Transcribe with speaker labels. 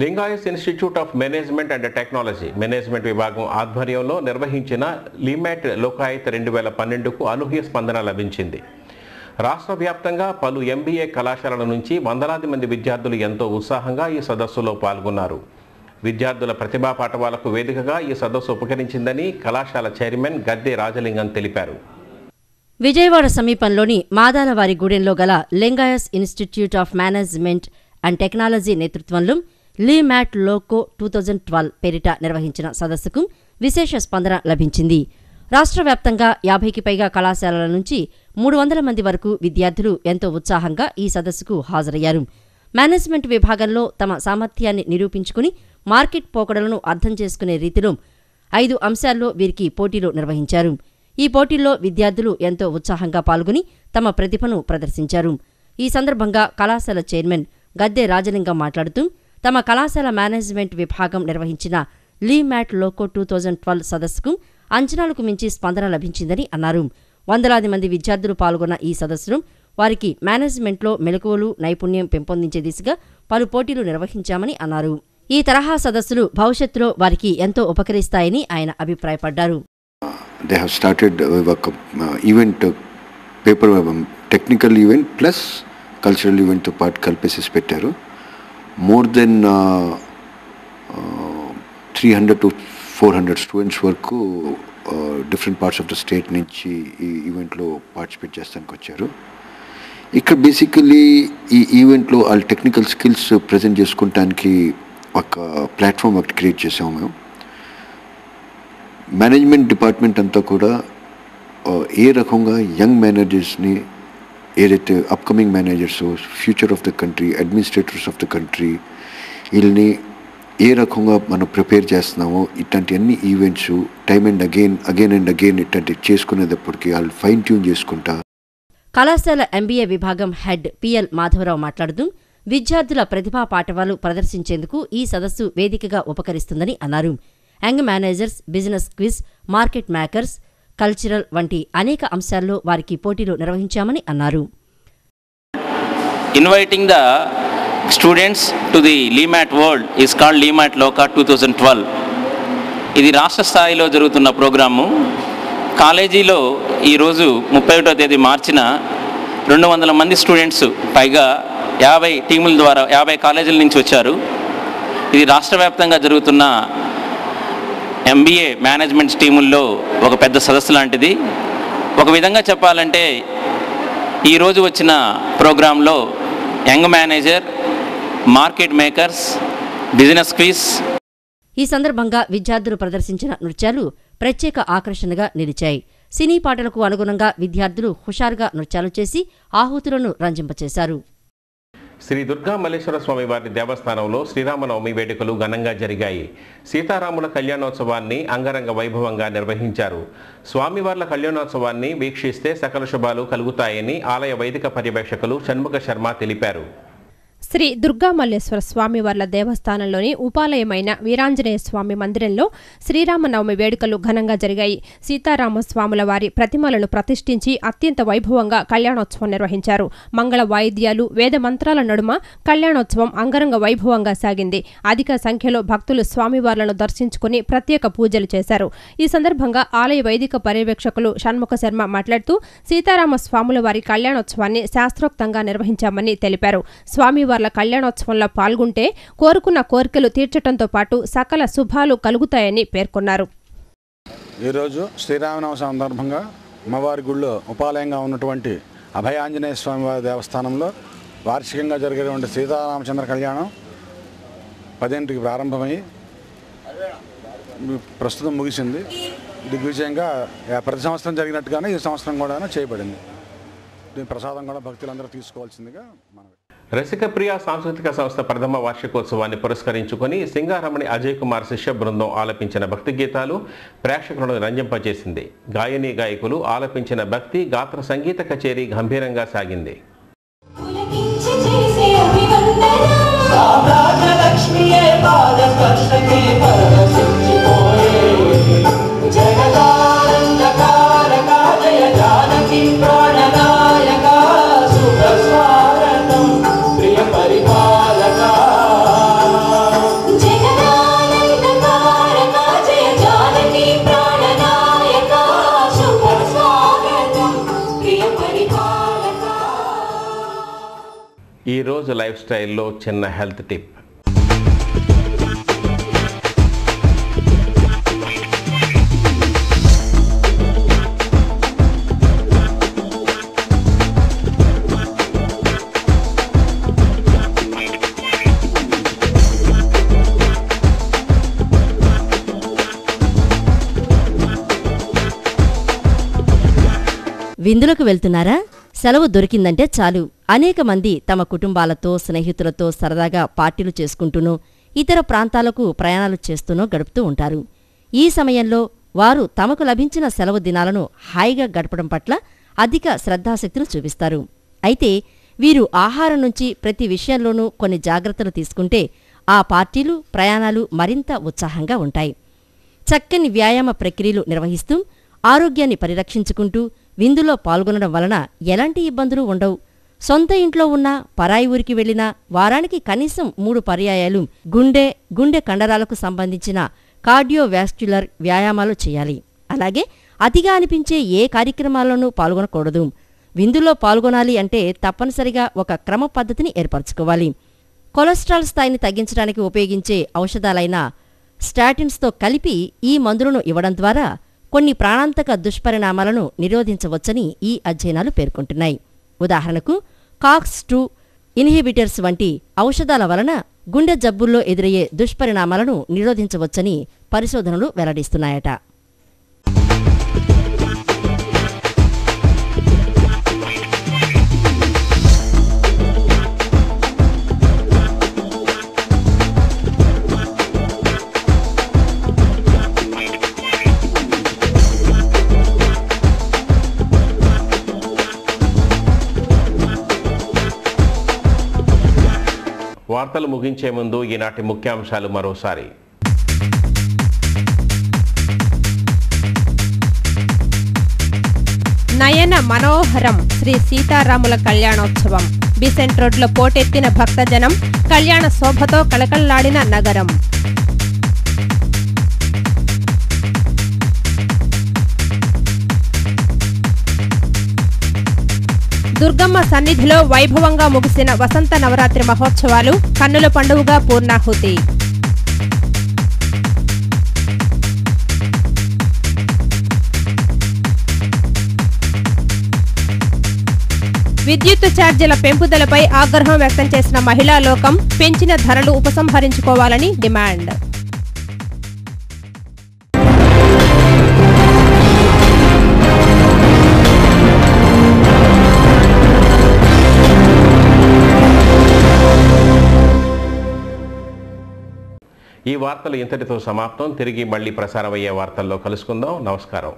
Speaker 1: లింగాయస్ institute of management and technology management విభాగం ఆధ్వర్యంలో నిర్వహించిన లీమాట్ లోకాయత్ 2012కు అనూహ్య స్పందన లభించింది. రాష్ట్ర వ్యాప్తంగా పలు MBA కళాశాలల నుంచి వందలాది మంది విద్యార్థులు ఎంతో ఉత్సాహంగా ఈ సదస్సులో పాల్గొన్నారు. విద్యార్థుల ప్రతిభా పాఠవాలకు వేదికగా ఈ సదస్సు ఉపకరించిందని కళాశాల చైర్మన్ గద్దె రాజలింగం తెలిపారు.
Speaker 2: విజయవాడ సమీపంలోని మాదాలవారిగూడెంలో గల Lingayas institute of management and technology నేతృత్వంలో లీమాట్ లోకో 2012 పేరిట నిర్వహించిన సదస్సుకు విశేష స్పందన లభించింది. రాష్ట్ర వ్యాప్తంగా 50కి పైగా కళాశాలల నుంచి 300 మంది వరకు విద్యార్థులు ఎంతో ఉత్సాహంగా ఈ సదస్సుకు హాజరయ్యారు. మేనేజ్మెంట్ విభాగంలో తమ సామర్థ్యాన్ని నిరూపించుకుని మార్కెట్ పోకడలను అర్థం చేసుకునే రీతిలో 5 అంశాల్లో వీరికి పోటీలు నిర్వహించారు. ఈ పోటీల్లో విద్యార్థులు ఎంతో ఉత్సాహంగా పాల్గొని తమ ప్రతిభను ప్రదర్శించారు. ఈ సందర్భంగా కళాశాల చైర్మన్ గద్దె రాజలింగం మాట్లాడుతూ తమ కళాశాల మేనేజ్మెంట్ విభాగం నిర్వహించిన లీమాట్ లోకో 2012 సదస్సుకు అంచనాలకు మించి స్పందన లభించిందని అన్నారు. వందలాది మంది విద్యార్థులు పాల్గొన్న ఈ సదస్సులో వారికి మేనేజ్మెంట్లో మెలకువలు నైపుణ్యం పెంపొందించే దిశగా పలు పోటీలు నిర్వహించామని అన్నారు. ఈ తరహా సదస్సులు భవిష్యత్తులో వారికి ఎంతో ఉపకరిస్తాయని ఆయన అభిప్రాయపడ్డారు.
Speaker 3: They have started event paper technical event plus cultural event తో పాటు కలిపేసి పెట్టారు. మోర్ దెన్ 300 to 400 స్టూడెంట్స్ వరకు different parts of the state నుంచి ఈ ఈవెంట్లో పార్టిసిపేట్ చేస్తానికి వచ్చారు. ఇక్కడ బేసికలీ ఈ ఈవెంట్లో వాళ్ళ టెక్నికల్ స్కిల్స్ ప్రజెంట్ చేసుకోవడానికి ఒక ప్లాట్ఫామ్ ఒకటి క్రియేట్ చేసాము మేము. మేనేజ్మెంట్ డిపార్ట్మెంట్ అంతా కూడా ఏ రకంగా యంగ్ మేనేజర్స్ని, ఏదైతే upcoming managers, future of the country, administrators of the country, వీళ్ళని ఏ రకంగా మనం ప్రిపేర్ చేస్తున్నామో ఇట్లాంటి అన్ని ఈవెంట్స్ టైమ్ అండ్ అగైన్ ఇట్లాంటి చేసుకునేటప్పటికీ వాళ్ళు ఫైన్ ట్యూన్ చేసుకుంటా.
Speaker 2: కళాశాల MBA విభాగం హెడ్ PL మాధవరావు మాట్లాడుతూ విద్యార్థుల ప్రతిభా పాఠవాలు ప్రదర్శించేందుకు ఈ సదస్సు వేదికగా ఉపకరిస్తుందని అన్నారు. Young managers, business quiz, market makers, cultural వంటి అనేక అంశాల్లో వారికి పోటీలు నిర్వహించామని అన్నారు.
Speaker 4: Inviting the students to the LIMAT world is called LIMAT Loka 2012. ఇది రాష్ట్ర స్థాయిలో జరుగుతున్న ప్రోగ్రాము. కాలేజీలో ఈరోజు 31వ తేదీ మార్చిన 200 మంది స్టూడెంట్స్ పైగా 50 టీముల ద్వారా 50 కాలేజీల నుంచి వచ్చారు. ఇది రాష్ట్ర వ్యాప్తంగా జరుగుతున్న MBA మేనేజ్మెంట్ టీముల్లో ఒక పెద్ద సదస్సు లాంటిది. ఒక విధంగా చెప్పాలంటే ఈరోజు వచ్చిన ప్రోగ్రాంలో young manager, market makers, business quiz.
Speaker 2: ఈ సందర్భంగా విద్యార్థులు ప్రదర్శించిన నృత్యాలు ప్రత్యేక ఆకర్షణగా నిలిచాయి. సినీ పాటలకు అనుగుణంగా విద్యార్థులు హుషారుగా నృత్యాలు చేసి ఆహుతులను రంజింపచేశారు.
Speaker 1: శ్రీ దుర్గా మల్లేశ్వర స్వామి వారి దేవస్థానంలో శ్రీరామనవమి వేడుకలు ఘనంగా జరిగాయి. సీతారాముల కళ్యాణోత్సవాన్ని అంగరంగ వైభవంగా నిర్వహించారు. స్వామివార్ల కళ్యాణోత్సవాన్ని వీక్షిస్తే సకల శుభాలు కలుగుతాయని ఆలయ వైదిక పర్యవేక్షకులు షణ్ముఖ శర్మ తెలిపారు.
Speaker 5: శ్రీ దుర్గామల్లేశ్వర స్వామివార్ల దేవస్థానంలోని ఉపాలయమైన వీరాంజనేయ స్వామి మందిరంలో శ్రీరామనవమి వేడుకలు ఘనంగా జరిగాయి. సీతారామ స్వాముల వారి ప్రతిమలను ప్రతిష్ఠించి అత్యంత వైభవంగా కళ్యాణోత్సవం నిర్వహించారు. మంగళ వాయిద్యాలు, వేద మంత్రాల నడుమ కళ్యాణోత్సవం అంగరంగ వైభవంగా సాగింది. అధిక సంఖ్యలో భక్తులు స్వామివార్లను దర్శించుకుని ప్రత్యేక పూజలు చేశారు. ఈ సందర్భంగా ఆలయ వైదిక పర్యవేక్షకులు షణ్ముఖ శర్మ మాట్లాడుతూ సీతారామ స్వాముల వారి కళ్యాణోత్సవాన్ని శాస్త్రోక్తంగా నిర్వహించామని తెలిపారు. స్వామివార్ల కళ్యాణోత్సవంలో పాల్గొంటే కోరుకున్న కోరికలు తీర్చడంతో పాటు సకల శుభాలు కలుగుతాయని పేర్కొన్నారు.
Speaker 6: ఈరోజు శ్రీరామనవమి సందర్భంగా అమ్మవారి గుళ్ళో ఉపాలయంగా ఉన్నటువంటి అభయాంజనేయ స్వామివారి దేవస్థానంలో వార్షికంగా జరిగేటువంటి సీతారామచంద్ర కళ్యాణం 10ంటికి ప్రారంభమై ప్రస్తుతం ముగిసింది. దిగ్విజయంగా ప్రతి సంవత్సరం జరిగినట్టుగానే ఈ సంవత్సరం కూడా చేయబడింది. దీని ప్రసాదం కూడా భక్తులందరూ తీసుకోవాల్సిందిగా మనం.
Speaker 1: రసికప్రియ సాంస్కృతిక సంస్థ ప్రథమ వార్షికోత్సవాన్ని పురస్కరించుకుని సింగారమణి అజయ్ కుమార్ శిష్య బృందం ఆలపించిన భక్తి గీతాలు ప్రేక్షకులను రంజింపచేసింది. గాయనీ గాయకులు ఆలపించిన భక్తి గాత్ర సంగీత కచేరీ గంభీరంగా సాగింది. ఈరోజు లైఫ్ స్టైల్లో చిన్న హెల్త్ టిప్.
Speaker 2: విందులకు వెళ్తున్నారా? సెలవు దొరికిందంటే చాలు అనేక మంది తమ కుటుంబాలతో స్నేహితులతో సరదాగా పార్టీలు చేసుకుంటూనో ఇతర ప్రాంతాలకు ప్రయాణాలు చేస్తూనో గడుపుతూ ఉంటారు. ఈ సమయంలో వారు తమకు లభించిన సెలవు దినాలను హాయిగా గడపడం పట్ల అధిక శ్రద్ధాశక్తులు చూపిస్తారు. అయితే వీరు ఆహారం నుంచి ప్రతి విషయంలోనూ కొన్ని జాగ్రత్తలు తీసుకుంటే ఆ పార్టీలు ప్రయాణాలు మరింత ఉత్సాహంగా ఉంటాయి. చక్కని వ్యాయామ ప్రక్రియలు నిర్వహిస్తూ ఆరోగ్యాన్ని పరిరక్షించుకుంటూ విందులో పాల్గొనడం వలన ఎలాంటి ఇబ్బందులు ఉండవు. సొంత ఇంట్లో ఉన్న పరాయి ఊరికి వెళ్లినా వారానికి కనీసం 3 పర్యాయాలు గుండె కండరాలకు సంబంధించిన కార్డియోవాస్క్యులర్ వ్యాయామాలు చేయాలి. అలాగే అతిగా అనిపించే ఏ కార్యక్రమాల్లోనూ పాల్గొనకూడదు. విందులో పాల్గొనాలి అంటే తప్పనిసరిగా ఒక క్రమ పద్ధతిని ఏర్పరచుకోవాలి. కొలెస్ట్రాల్ స్థాయిని తగ్గించడానికి ఉపయోగించే ఔషధాలైన స్టాటిన్స్తో కలిపి ఈ మందులను ఇవ్వడం ద్వారా కొన్ని ప్రాణాంతక దుష్పరిణామాలను నిరోధించవచ్చని ఈ అధ్యయనాలు పేర్కొంటున్నాయి. ఉదాహరణకు కాక్స్-2 ఇన్హిబిటర్స్ వంటి ఔషధాల వలన గుండె జబ్బుల్లో ఎదురయ్యే దుష్పరిణామాలను నిరోధించవచ్చని పరిశోధనలు వెల్లడిస్తున్నాయట.
Speaker 1: వార్తలు ముగించే ముందు ఈనాటి ముఖ్యాంశాలు మరోసారి.
Speaker 5: నయన మనోహరం శ్రీ సీతారాముల కళ్యాణోత్సవం. బిసెంట్ రోడ్లో పోటెత్తిన భక్తజనం, కళ్యాణ శోభతో కళకళలాడిన నగరం. దుర్గమ్మ సన్నిధిలో వైభవంగా ముగిసిన వసంత నవరాత్రి మహోత్సవాలు, కన్నుల పండుగగా పూర్ణాహుతి. విద్యుత్ ఛార్జీల పెంపుదలపై ఆగ్రహం వ్యక్తం చేసిన మహిళా లోకం, పెంచిన ధరలు ఉపసంహరించుకోవాలని డిమాండ్.
Speaker 1: ఈ వార్తలు ఇంతటితో సమాప్తం. తిరిగి మళ్ళీ ప్రసారమయ్యే వార్తల్లో కలుసుకుందాం. నమస్కారం.